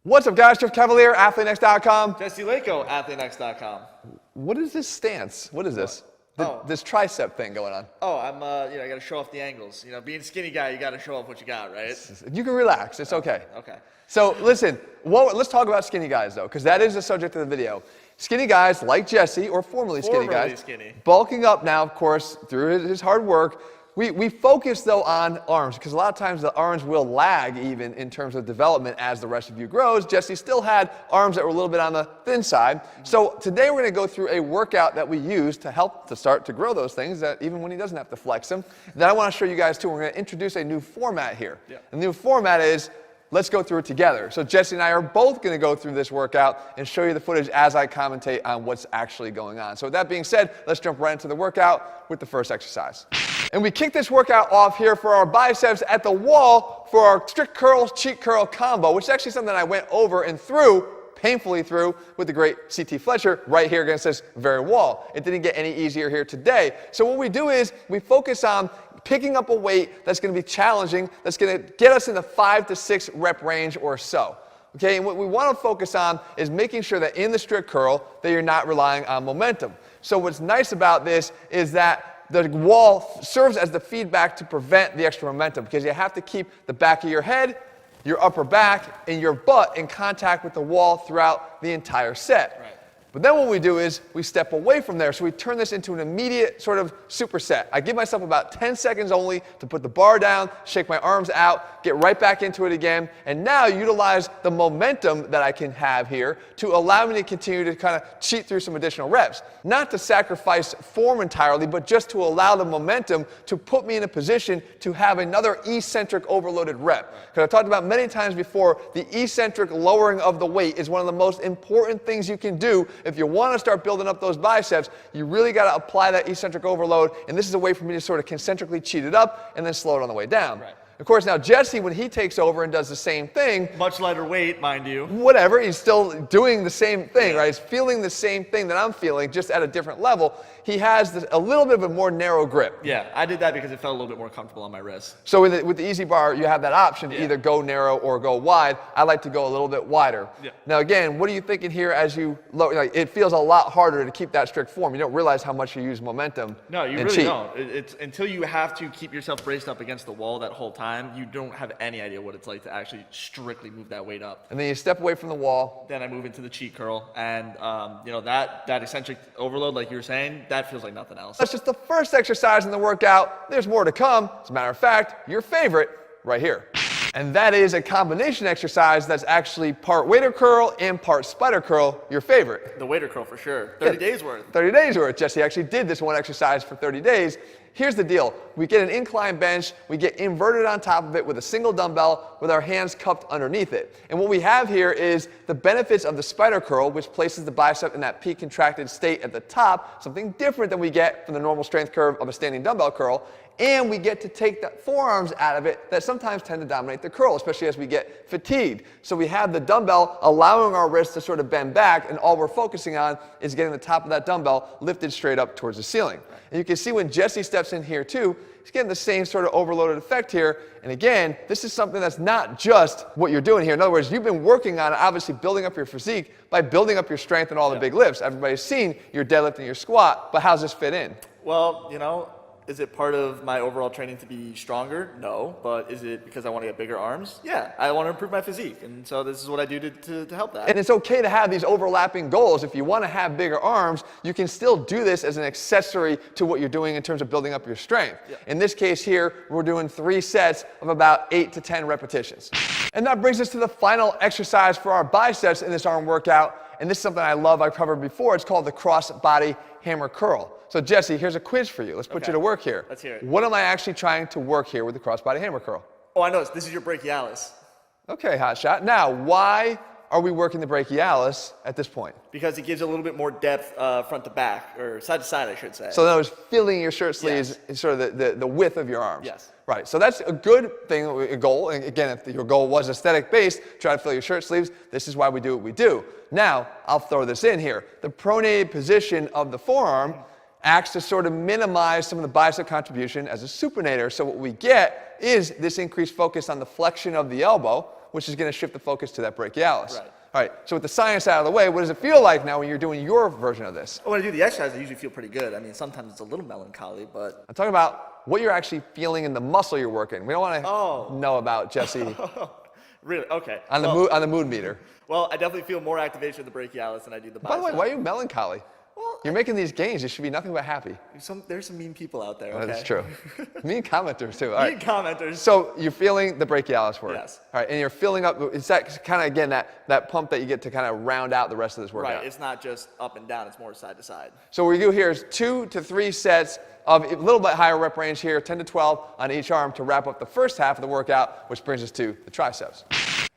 What's up, guys? Jeff Cavalier, ATHLEAN-X.com. Jesse Lako, ATHLEAN-X.com. What is this stance? What is this? This tricep thing going on. Oh, I got to show off the angles. Being a skinny guy, you got to show off what you got, right? You can relax. It's okay. Okay. So listen, let's talk about skinny guys, though, because that is the subject of the video. Skinny guys like Jesse, or formerly skinny guys, bulking up now, of course, through his hard work. We focus, though, on arms, because a lot of times the arms will lag even in terms of development as the rest of you grows. Jesse still had arms that were a little bit on the thin side. So today we're going to go through a workout that we use to help to start to grow those things, that even when he doesn't have to flex them. Then I want to show you guys, too, we're going to introduce a new format here. Yeah. The new format is, let's go through it together. So Jesse and I are both going to go through this workout and show you the footage as I commentate on what's actually going on. So with that being said, let's jump right into the workout with the first exercise. And we kick this workout off here for our biceps at the wall for our strict curl, cheat curl combo, which is actually something I went over and through, painfully through, with the great C.T. Fletcher right here against this very wall. It didn't get any easier here today. So what we do is we focus on picking up a weight that's going to be challenging, that's going to get us in the 5 to 6 rep range or so. Okay, and what we want to focus on is making sure that in the strict curl that you're not relying on momentum. So what's nice about this is that the wall serves as the feedback to prevent the extra momentum, because you have to keep the back of your head, your upper back, and your butt in contact with the wall throughout the entire set. Right. But then what we do is we step away from there. So we turn this into an immediate sort of superset. I give myself about 10 seconds only to put the bar down, shake my arms out, get right back into it again, and now utilize the momentum that I can have here to allow me to continue to kind of cheat through some additional reps. Not to sacrifice form entirely, but just to allow the momentum to put me in a position to have another eccentric overloaded rep. Because I've talked about many times before, the eccentric lowering of the weight is one of the most important things you can do. If you want to start building up those biceps, you really got to apply that eccentric overload, and this is a way for me to sort of concentrically cheat it up and then slow it on the way down. Right. Of course, now Jesse, when he takes over and does the same thing, much lighter weight, mind you. Whatever, he's still doing the same thing, right? He's feeling the same thing that I'm feeling, just at a different level. He has a little bit of a more narrow grip. Yeah, I did that because it felt a little bit more comfortable on my wrist. So with the easy bar, you have that option to either go narrow or go wide. I like to go a little bit wider. Yeah. Now again, what are you thinking here as you lower? Like, it feels a lot harder to keep that strict form. You don't realize how much you use momentum. No, you really don't. It's until you have to keep yourself braced up against the wall that whole time, you don't have any idea what it's like to actually strictly move that weight up. And then you step away from the wall. Then I move into the cheat curl, and that eccentric overload, like you were saying, that feels like nothing else. That's just the first exercise in the workout. There's more to come. As a matter of fact, your favorite right here. And that is a combination exercise that's actually part waiter curl and part spider curl, your favorite. The waiter curl for sure. 30 days worth. 30 days worth. Jesse actually did this one exercise for 30 days. Here's the deal. We get an incline bench, we get inverted on top of it with a single dumbbell with our hands cupped underneath it. And what we have here is the benefits of the spider curl, which places the bicep in that peak contracted state at the top, something different than we get from the normal strength curve of a standing dumbbell curl. And we get to take the forearms out of it that sometimes tend to dominate the curl, especially as we get fatigued. So we have the dumbbell allowing our wrists to sort of bend back, and all we're focusing on is getting the top of that dumbbell lifted straight up towards the ceiling. And you can see when Jesse steps in here too, he's getting the same sort of overloaded effect here. And again, this is something that's not just what you're doing here. In other words, you've been working on obviously building up your physique by building up your strength and all the big lifts. Everybody's seen your deadlift and your squat, but how's this fit in? Well, is it part of my overall training to be stronger? No. But is it because I want to get bigger arms? Yeah. I want to improve my physique. And so this is what I do to help that. And it's okay to have these overlapping goals. If you want to have bigger arms, you can still do this as an accessory to what you're doing in terms of building up your strength. Yeah. In this case here, we're doing 3 sets of about 8 to 10 repetitions. And that brings us to the final exercise for our biceps in this arm workout. And this is something I love, I've covered before. It's called the cross body hammer curl. So Jesse, here's a quiz for you. Let's put you to work here. Let's hear it. What am I actually trying to work here with the crossbody hammer curl? Oh, I know. This is your brachialis. Okay, hot shot. Now, why are we working the brachialis at this point? Because it gives a little bit more depth front to back, or side to side, I should say. So in other words, filling your shirt sleeves is sort of the width of your arms. Yes. Right. So that's a good thing, a goal. And again, if your goal was aesthetic based, try to fill your shirt sleeves. This is why we do what we do. Now, I'll throw this in here. The pronated position of the forearm acts to sort of minimize some of the bicep contribution as a supinator. So what we get is this increased focus on the flexion of the elbow, which is going to shift the focus to that brachialis. Right. All right, so with the science out of the way, what does it feel like now when you're doing your version of this? When I do the exercise, I usually feel pretty good. I mean, sometimes it's a little melancholy, but... I'm talking about what you're actually feeling in the muscle you're working. We don't want to know about, Jesse. Really? Okay. On the mood meter. Well, I definitely feel more activation of the brachialis than I do the bicep. By the way, why are you melancholy? Well, You're making these gains. You should be nothing but happy. there's some mean people out there, okay? That's true. Mean commenters, too. All right. Mean commenters. So you're feeling the brachialis work. Yes. All right, and you're filling up. Is that kind of, again, that pump that you get to kind of round out the rest of this workout? Right. It's not just up and down. It's more side to side. So what we do here is 2 to 3 sets of a little bit higher rep range here, 10 to 12 on each arm to wrap up the first half of the workout, which brings us to the triceps.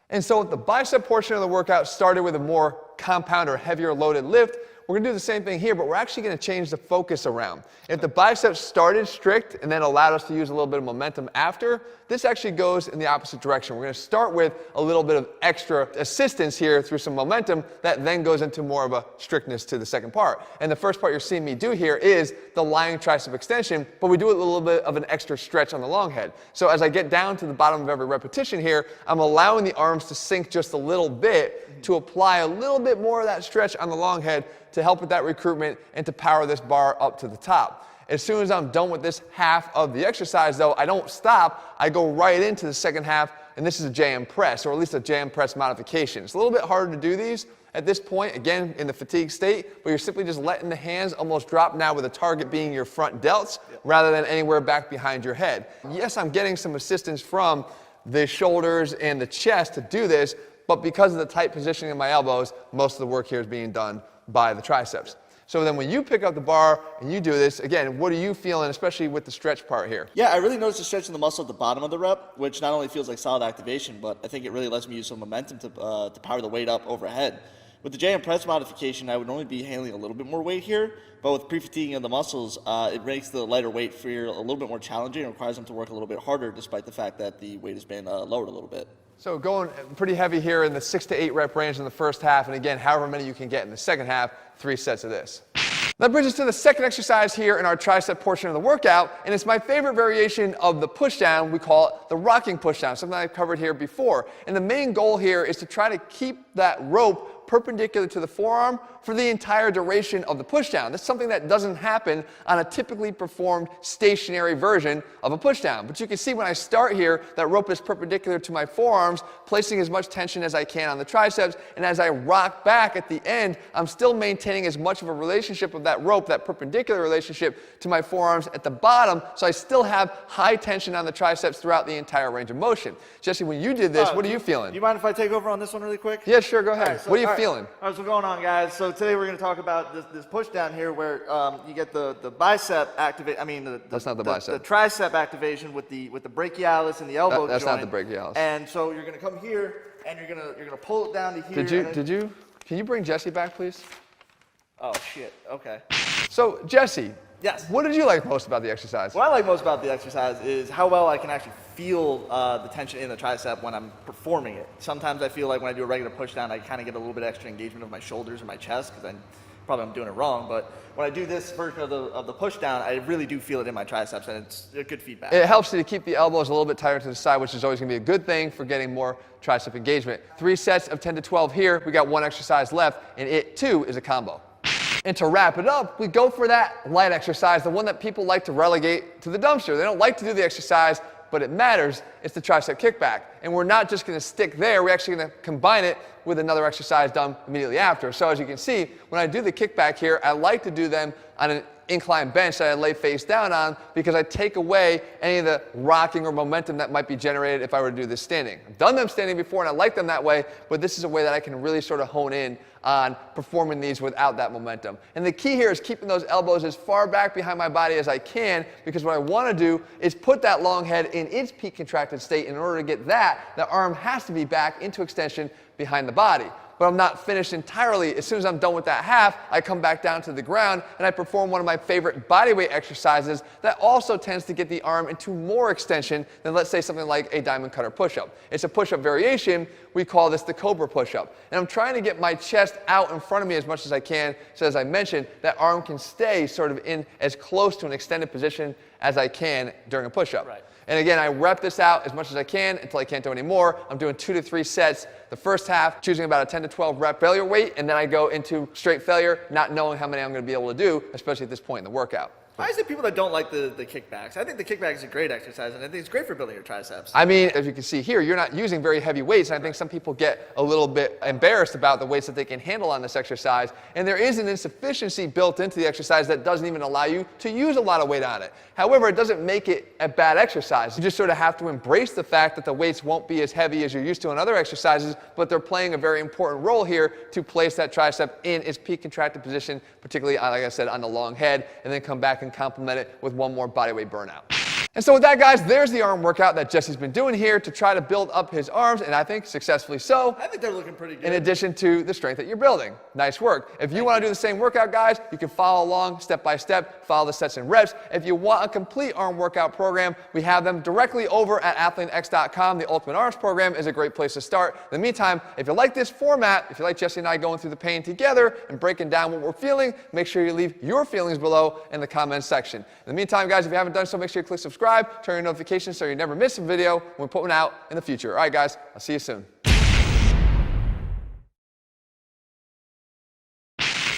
And so the bicep portion of the workout started with a more compound or heavier loaded lift. We're going to do the same thing here, but we're actually going to change the focus around. If the biceps started strict and then allowed us to use a little bit of momentum after, this actually goes in the opposite direction. We're going to start with a little bit of extra assistance here through some momentum that then goes into more of a strictness to the second part. And the first part you're seeing me do here is the lying tricep extension, but we do it with a little bit of an extra stretch on the long head. So as I get down to the bottom of every repetition here, I'm allowing the arms to sink just a little bit to apply a little bit more of that stretch on the long head to help with that recruitment and to power this bar up to the top. As soon as I'm done with this half of the exercise, though, I don't stop. I go right into the second half, and this is a JM press, or at least a JM press modification. It's a little bit harder to do these at this point, again, in the fatigue state, but you're simply just letting the hands almost drop now with the target being your front delts rather than anywhere back behind your head. Yes, I'm getting some assistance from the shoulders and the chest to do this, but because of the tight positioning of my elbows, most of the work here is being done by the triceps. So then when you pick up the bar and you do this, again, what are you feeling, especially with the stretch part here? Yeah, I really noticed a stretch in the muscle at the bottom of the rep, which not only feels like solid activation, but I think it really lets me use some momentum to power the weight up overhead. With the JM press modification, I would only be handling a little bit more weight here, but with pre-fatiguing of the muscles, it makes the lighter weight feel a little bit more challenging and requires them to work a little bit harder despite the fact that the weight has been lowered a little bit. So going pretty heavy here in the 6 to 8 rep range in the first half, and again, however many you can get in the second half, 3 sets of this. That brings us to the second exercise here in our tricep portion of the workout, and it's my favorite variation of the pushdown. We call it the rocking pushdown, something I've covered here before. And the main goal here is to try to keep that rope perpendicular to the forearm for the entire duration of the pushdown. That's something that doesn't happen on a typically performed stationary version of a pushdown. But you can see when I start here, that rope is perpendicular to my forearms, placing as much tension as I can on the triceps, and as I rock back at the end, I'm still maintaining as much of a relationship of that rope, that perpendicular relationship to my forearms at the bottom, so I still have high tension on the triceps throughout the entire range of motion. Jesse, when you did this, what are you feeling? Do you mind if I take over on this one really quick? Yeah, sure, go ahead. Right, so, what are you feeling? All right, so what's going on, guys? So today we're going to talk about this push down here where you get the bicep activate. I mean, that's not the bicep. The tricep activation with the brachialis and the elbow joint. That's not the brachialis. And so you're going to come here and you're gonna pull it down to here. Can you bring Jesse back, please? Oh shit. Okay. So Jesse. Yes. What did you like most about the exercise? What I like most about the exercise is how well I can actually feel the tension in the tricep when I'm performing it. Sometimes I feel like when I do a regular push down, I kind of get a little bit extra engagement of my shoulders and my chest because I'm doing it wrong. But when I do this version of the push down, I really do feel it in my triceps, and it's good feedback. It helps you to keep the elbows a little bit tighter to the side, which is always going to be a good thing for getting more tricep engagement. 3 sets of 10 to 12 here. We got 1 exercise left, and it too is a combo. And to wrap it up, we go for that light exercise, the one that people like to relegate to the dumpster. They don't like to do the exercise, but it matters. It's the tricep kickback. And we're not just going to stick there. We're actually going to combine it with another exercise done immediately after. So as you can see, when I do the kickback here, I like to do them on an incline bench that I lay face down on because I take away any of the rocking or momentum that might be generated if I were to do this standing. I've done them standing before and I like them that way, but this is a way that I can really sort of hone in on performing these without that momentum. And the key here is keeping those elbows as far back behind my body as I can, because what I want to do is put that long head in its peak contracted state. In order to get that, the arm has to be back into extension behind the body. But I'm not finished entirely. As soon as I'm done with that half, I come back down to the ground and I perform one of my favorite bodyweight exercises that also tends to get the arm into more extension than, let's say, something like a diamond cutter push-up. It's a push-up variation. We call this the cobra push-up. And I'm trying to get my chest out in front of me as much as I can, so as I mentioned, that arm can stay sort of in as close to an extended position as I can during a push-up. Right. And again, I rep this out as much as I can until I can't do any more. I'm doing 2 to 3 sets. The first half, choosing about a 10 to 12 rep failure weight, and then I go into straight failure, not knowing how many I'm going to be able to do, especially at this point in the workout. Why is it people that don't like the kickbacks? I think the kickback is a great exercise, and I think it's great for building your triceps. I mean, as you can see here, you're not using very heavy weights, and I think some people get a little bit embarrassed about the weights that they can handle on this exercise, and there is an insufficiency built into the exercise that doesn't even allow you to use a lot of weight on it. However, it doesn't make it a bad exercise. You just sort of have to embrace the fact that the weights won't be as heavy as you're used to on other exercises, but they're playing a very important role here to place that tricep in its peak contracted position, particularly, like I said, on the long head, and then come back and complement it with one more bodyweight burnout. And so with that, guys, there's the arm workout that Jesse's been doing here to try to build up his arms, and I think successfully so. I think they're looking pretty good. In addition to the strength that you're building. Nice work. If you want to do the same workout, guys, you can follow along step by step, follow the sets and reps. If you want a complete arm workout program, we have them directly over at ATHLEAN-X.com. The Ultimate Arms program is a great place to start. In the meantime, if you like this format, if you like Jesse and I going through the pain together and breaking down what we're feeling, make sure you leave your feelings below in the comments section. In the meantime, guys, if you haven't done so, make sure you click subscribe, turn your notifications so you never miss a video when we put one out in the future. All right, guys, I'll see you soon.